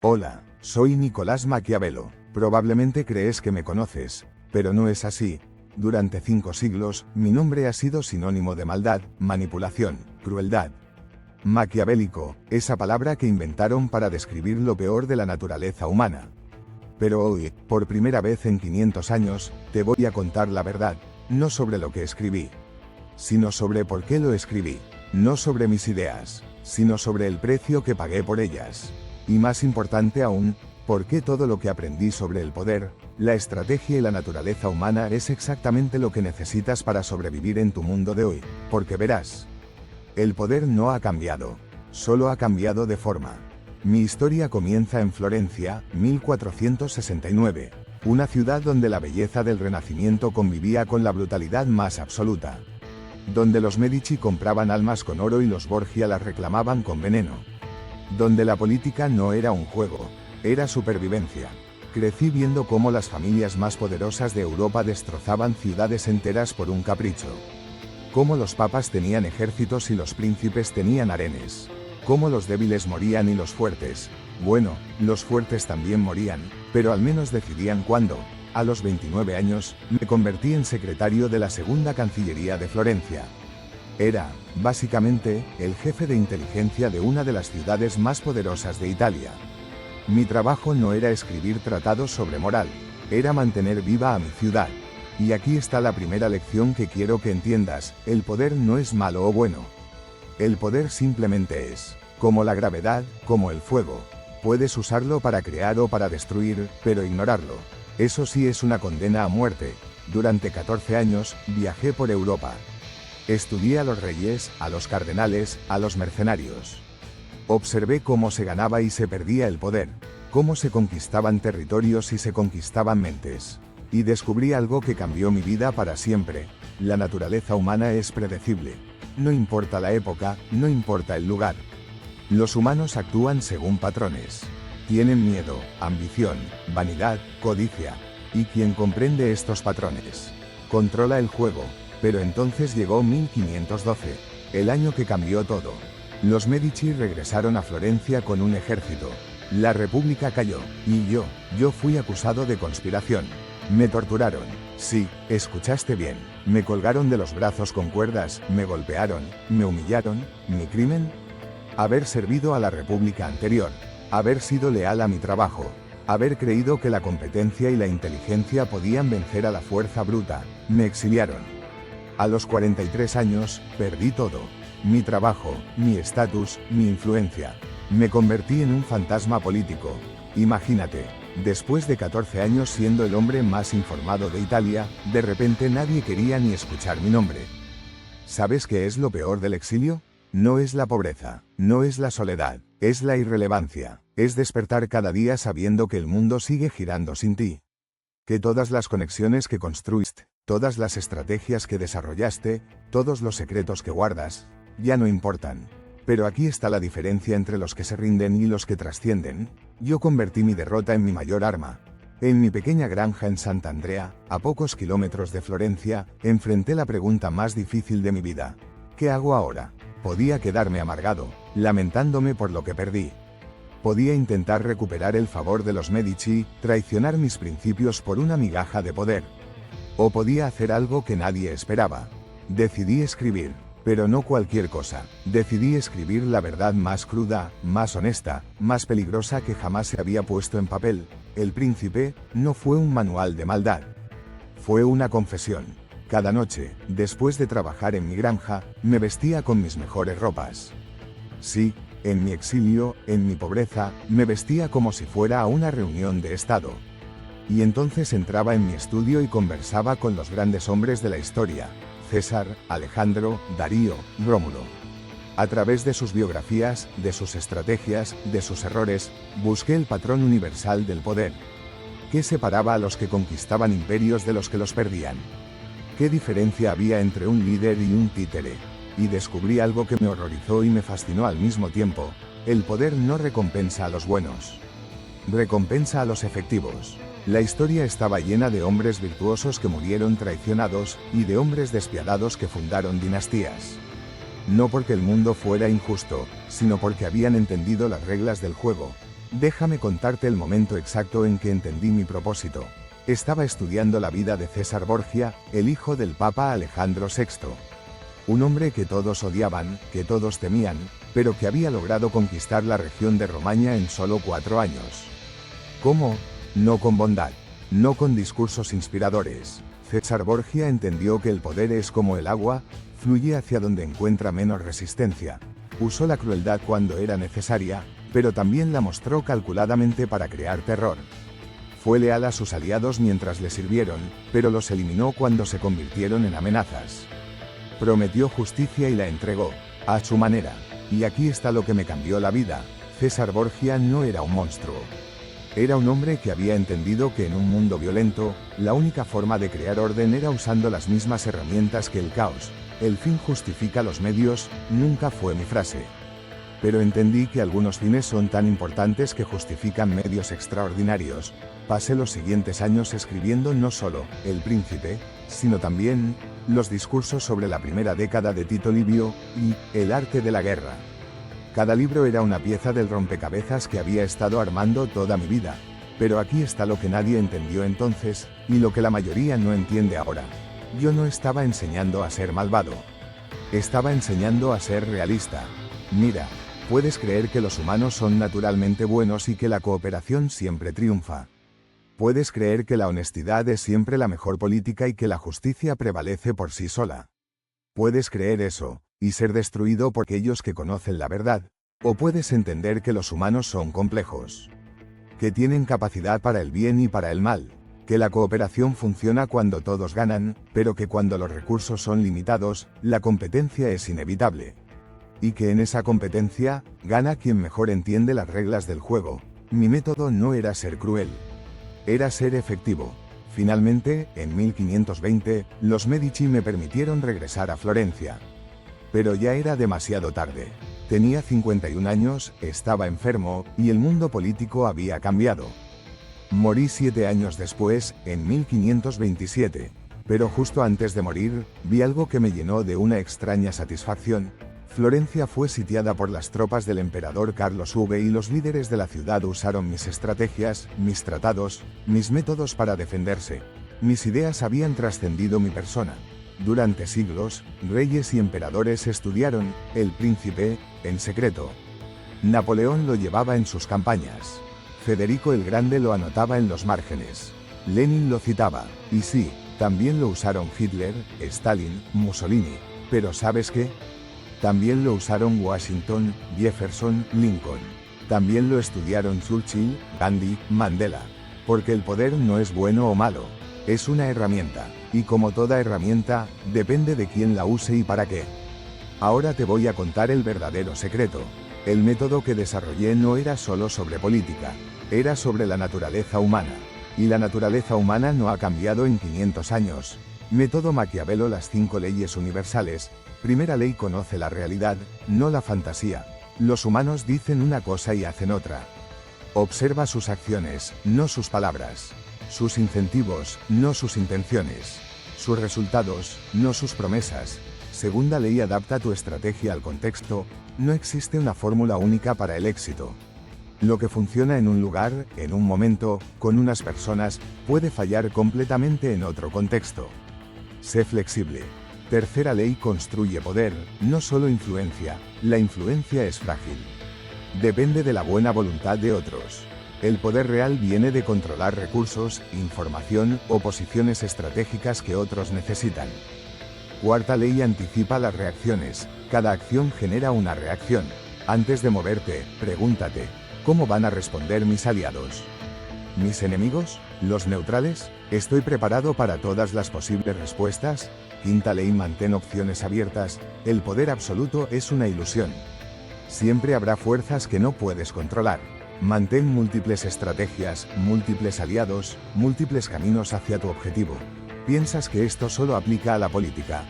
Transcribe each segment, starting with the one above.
Hola, soy Nicolás Maquiavelo. Probablemente crees que me conoces, pero no es así. Durante 5 siglos, mi nombre ha sido sinónimo de maldad, manipulación, crueldad. Maquiavélico, esa palabra que inventaron para describir lo peor de la naturaleza humana. Pero hoy, por primera vez en 500 años, te voy a contar la verdad, no sobre lo que escribí, sino sobre por qué lo escribí. No sobre mis ideas, sino sobre el precio que pagué por ellas. Y más importante aún, por qué todo lo que aprendí sobre el poder, la estrategia y la naturaleza humana es exactamente lo que necesitas para sobrevivir en tu mundo de hoy. Porque verás, el poder no ha cambiado, solo ha cambiado de forma. Mi historia comienza en Florencia, 1469, una ciudad donde la belleza del Renacimiento convivía con la brutalidad más absoluta. Donde los Medici compraban almas con oro y los Borgia las reclamaban con veneno. Donde la política no era un juego, era supervivencia. Crecí viendo cómo las familias más poderosas de Europa destrozaban ciudades enteras por un capricho. Cómo los papas tenían ejércitos y los príncipes tenían harenes. Cómo los débiles morían y los fuertes, bueno, los fuertes también morían, pero al menos decidían cuándo. A los 29 años, me convertí en secretario de la segunda Cancillería de Florencia. Era, básicamente, el jefe de inteligencia de una de las ciudades más poderosas de Italia. Mi trabajo no era escribir tratados sobre moral, era mantener viva a mi ciudad. Y aquí está la primera lección que quiero que entiendas: el poder no es malo o bueno. El poder simplemente es, como la gravedad, como el fuego. Puedes usarlo para crear o para destruir, pero ignorarlo, eso sí es una condena a muerte. Durante 14 años, viajé por Europa. Estudié a los reyes, a los cardenales, a los mercenarios. Observé cómo se ganaba y se perdía el poder, cómo se conquistaban territorios y se conquistaban mentes. Y descubrí algo que cambió mi vida para siempre: la naturaleza humana es predecible. No importa la época, no importa el lugar. Los humanos actúan según patrones. Tienen miedo, ambición, vanidad, codicia. Y quien comprende estos patrones, controla el juego. Pero entonces llegó 1512, el año que cambió todo. Los Medici regresaron a Florencia con un ejército. La República cayó, y yo fui acusado de conspiración. Me torturaron. Sí, escuchaste bien. Me colgaron de los brazos con cuerdas, me golpearon, me humillaron. ¿Mi crimen? Haber servido a la República anterior. Haber sido leal a mi trabajo. Haber creído que la competencia y la inteligencia podían vencer a la fuerza bruta. Me exiliaron. A los 43 años, perdí todo. Mi trabajo, mi estatus, mi influencia. Me convertí en un fantasma político. Imagínate, después de 14 años siendo el hombre más informado de Italia, de repente nadie quería ni escuchar mi nombre. ¿Sabes qué es lo peor del exilio? No es la pobreza, no es la soledad, es la irrelevancia. Es despertar cada día sabiendo que el mundo sigue girando sin ti. Que todas las conexiones que construiste, todas las estrategias que desarrollaste, todos los secretos que guardas, ya no importan. Pero aquí está la diferencia entre los que se rinden y los que trascienden. Yo convertí mi derrota en mi mayor arma. En mi pequeña granja en Sant'Andrea, a pocos kilómetros de Florencia, enfrenté la pregunta más difícil de mi vida. ¿Qué hago ahora? Podía quedarme amargado, lamentándome por lo que perdí. Podía intentar recuperar el favor de los Medici, traicionar mis principios por una migaja de poder. O podía hacer algo que nadie esperaba. Decidí escribir, pero no cualquier cosa. Decidí escribir la verdad más cruda, más honesta, más peligrosa que jamás se había puesto en papel. El Príncipe no fue un manual de maldad. Fue una confesión. Cada noche, después de trabajar en mi granja, me vestía con mis mejores ropas. Sí, en mi exilio, en mi pobreza, me vestía como si fuera a una reunión de Estado. Y entonces entraba en mi estudio y conversaba con los grandes hombres de la historia: César, Alejandro, Darío, Rómulo. A través de sus biografías, de sus estrategias, de sus errores, busqué el patrón universal del poder. ¿Qué separaba a los que conquistaban imperios de los que los perdían? ¿Qué diferencia había entre un líder y un títere? Y descubrí algo que me horrorizó y me fascinó al mismo tiempo: el poder no recompensa a los buenos. Recompensa a los efectivos. La historia estaba llena de hombres virtuosos que murieron traicionados, y de hombres despiadados que fundaron dinastías. No porque el mundo fuera injusto, sino porque habían entendido las reglas del juego. Déjame contarte el momento exacto en que entendí mi propósito. Estaba estudiando la vida de César Borgia, el hijo del Papa Alejandro VI. Un hombre que todos odiaban, que todos temían, pero que había logrado conquistar la región de Romaña en solo 4 años. ¿Cómo? No con bondad, no con discursos inspiradores. César Borgia entendió que el poder es como el agua, fluye hacia donde encuentra menos resistencia. Usó la crueldad cuando era necesaria, pero también la mostró calculadamente para crear terror. Fue leal a sus aliados mientras le sirvieron, pero los eliminó cuando se convirtieron en amenazas. Prometió justicia y la entregó, a su manera. Y aquí está lo que me cambió la vida. César Borgia no era un monstruo. Era un hombre que había entendido que en un mundo violento, la única forma de crear orden era usando las mismas herramientas que el caos. El fin justifica los medios, nunca fue mi frase. Pero entendí que algunos fines son tan importantes que justifican medios extraordinarios. Pasé los siguientes años escribiendo no solo El Príncipe, sino también los discursos sobre la primera década de Tito Livio y El arte de la guerra. Cada libro era una pieza del rompecabezas que había estado armando toda mi vida. Pero aquí está lo que nadie entendió entonces, y lo que la mayoría no entiende ahora. Yo no estaba enseñando a ser malvado. Estaba enseñando a ser realista. Mira, puedes creer que los humanos son naturalmente buenos y que la cooperación siempre triunfa. Puedes creer que la honestidad es siempre la mejor política y que la justicia prevalece por sí sola. Puedes creer eso, y ser destruido por aquellos que conocen la verdad, o puedes entender que los humanos son complejos. Que tienen capacidad para el bien y para el mal, que la cooperación funciona cuando todos ganan, pero que cuando los recursos son limitados, la competencia es inevitable. Y que en esa competencia, gana quien mejor entiende las reglas del juego. Mi método no era ser cruel. Era ser efectivo. Finalmente, en 1520, los Medici me permitieron regresar a Florencia. Pero ya era demasiado tarde. Tenía 51 años, estaba enfermo, y el mundo político había cambiado. Morí 7 años después, en 1527. Pero justo antes de morir, vi algo que me llenó de una extraña satisfacción. Florencia fue sitiada por las tropas del emperador Carlos V y los líderes de la ciudad usaron mis estrategias, mis tratados, mis métodos para defenderse. Mis ideas habían trascendido mi persona. Durante siglos, reyes y emperadores estudiaron El Príncipe en secreto. Napoleón lo llevaba en sus campañas. Federico el Grande lo anotaba en los márgenes. Lenin lo citaba. Y sí, también lo usaron Hitler, Stalin, Mussolini. Pero ¿sabes qué? También lo usaron Washington, Jefferson, Lincoln. También lo estudiaron Churchill, Gandhi, Mandela. Porque el poder no es bueno o malo. Es una herramienta. Y como toda herramienta, depende de quién la use y para qué. Ahora te voy a contar el verdadero secreto. El método que desarrollé no era solo sobre política. Era sobre la naturaleza humana. Y la naturaleza humana no ha cambiado en 500 años. Método Maquiavelo: las 5 leyes universales. Primera ley: conoce la realidad, no la fantasía. Los humanos dicen una cosa y hacen otra. Observa sus acciones, no sus palabras. Sus incentivos, no sus intenciones. Sus resultados, no sus promesas. Segunda ley: adapta tu estrategia al contexto. No existe una fórmula única para el éxito. Lo que funciona en un lugar, en un momento, con unas personas, puede fallar completamente en otro contexto. Sé flexible. Tercera ley: construye poder, no solo influencia. La influencia es frágil. Depende de la buena voluntad de otros. El poder real viene de controlar recursos, información o posiciones estratégicas que otros necesitan. Cuarta ley: anticipa las reacciones. Cada acción genera una reacción. Antes de moverte, pregúntate, ¿cómo van a responder mis aliados? ¿Mis enemigos? ¿Los neutrales? ¿Estoy preparado para todas las posibles respuestas? Quinta ley: mantén opciones abiertas. El poder absoluto es una ilusión. Siempre habrá fuerzas que no puedes controlar. Mantén múltiples estrategias, múltiples aliados, múltiples caminos hacia tu objetivo. Piensas que esto solo aplica a la política.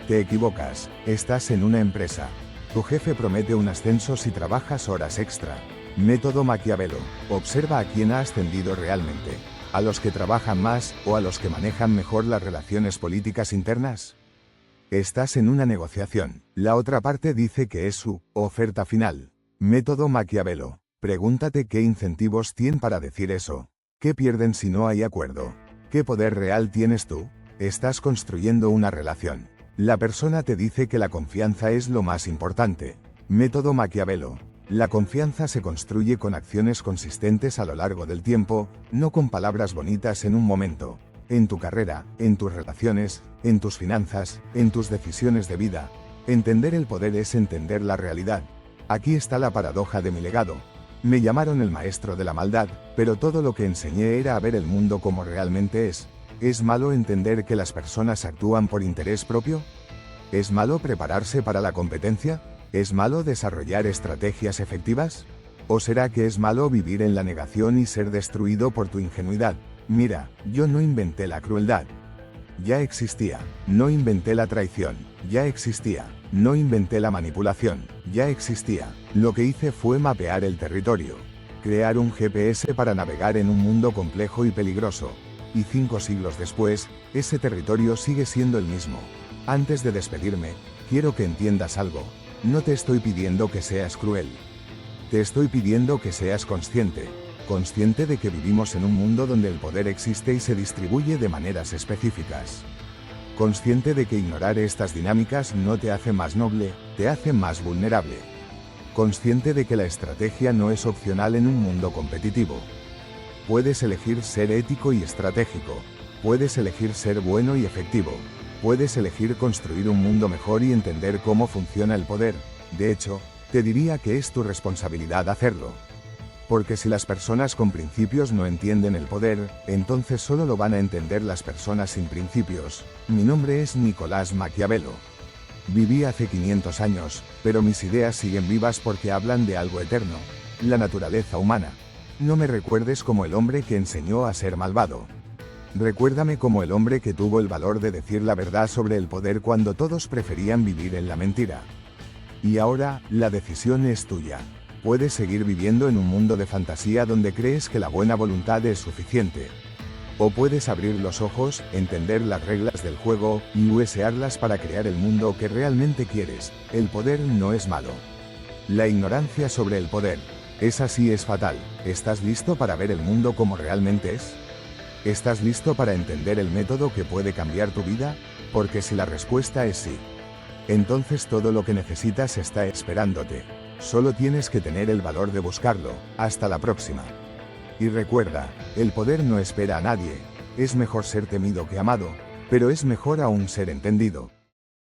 Te equivocas, estás en una empresa. Tu jefe promete un ascenso si trabajas horas extra. Método Maquiavelo: observa a quién ha ascendido realmente. ¿A los que trabajan más o a los que manejan mejor las relaciones políticas internas? Estás en una negociación. La otra parte dice que es su oferta final. Método Maquiavelo: Pregúntate qué incentivos tienen para decir eso. ¿Qué pierden si no hay acuerdo? ¿Qué poder real tienes tú? Estás construyendo una relación. La persona te dice que la confianza es lo más importante. Método Maquiavelo. La confianza se construye con acciones consistentes a lo largo del tiempo, no con palabras bonitas en un momento. En tu carrera, en tus relaciones, en tus finanzas, en tus decisiones de vida. Entender el poder es entender la realidad. Aquí está la paradoja de mi legado. Me llamaron el maestro de la maldad, pero todo lo que enseñé era a ver el mundo como realmente es. ¿Es malo entender que las personas actúan por interés propio? ¿Es malo prepararse para la competencia? ¿Es malo desarrollar estrategias efectivas? ¿O será que es malo vivir en la negación y ser destruido por tu ingenuidad? Mira, yo no inventé la crueldad. Ya existía. No inventé la traición. Ya existía. No inventé la manipulación. Ya existía. Lo que hice fue mapear el territorio. Crear un GPS para navegar en un mundo complejo y peligroso. Y 5 siglos después, ese territorio sigue siendo el mismo. Antes de despedirme, quiero que entiendas algo. No te estoy pidiendo que seas cruel. Te estoy pidiendo que seas consciente. Consciente de que vivimos en un mundo donde el poder existe y se distribuye de maneras específicas. Consciente de que ignorar estas dinámicas no te hace más noble, te hace más vulnerable. Consciente de que la estrategia no es opcional en un mundo competitivo. Puedes elegir ser ético y estratégico. Puedes elegir ser bueno y efectivo. Puedes elegir construir un mundo mejor y entender cómo funciona el poder. De hecho, te diría que es tu responsabilidad hacerlo. Porque si las personas con principios no entienden el poder, entonces solo lo van a entender las personas sin principios. Mi nombre es Nicolás Maquiavelo. Viví hace 500 años, pero mis ideas siguen vivas porque hablan de algo eterno, la naturaleza humana. No me recuerdes como el hombre que enseñó a ser malvado. Recuérdame como el hombre que tuvo el valor de decir la verdad sobre el poder cuando todos preferían vivir en la mentira. Y ahora, la decisión es tuya. Puedes seguir viviendo en un mundo de fantasía donde crees que la buena voluntad es suficiente. O puedes abrir los ojos, entender las reglas del juego, y usearlas para crear el mundo que realmente quieres. El poder no es malo. La ignorancia sobre el poder. Esa sí es fatal. ¿Estás listo para ver el mundo como realmente es? ¿Estás listo para entender el método que puede cambiar tu vida? Porque si la respuesta es sí, entonces todo lo que necesitas está esperándote. Solo tienes que tener el valor de buscarlo. Hasta la próxima. Y recuerda, el poder no espera a nadie. Es mejor ser temido que amado, pero es mejor aún ser entendido.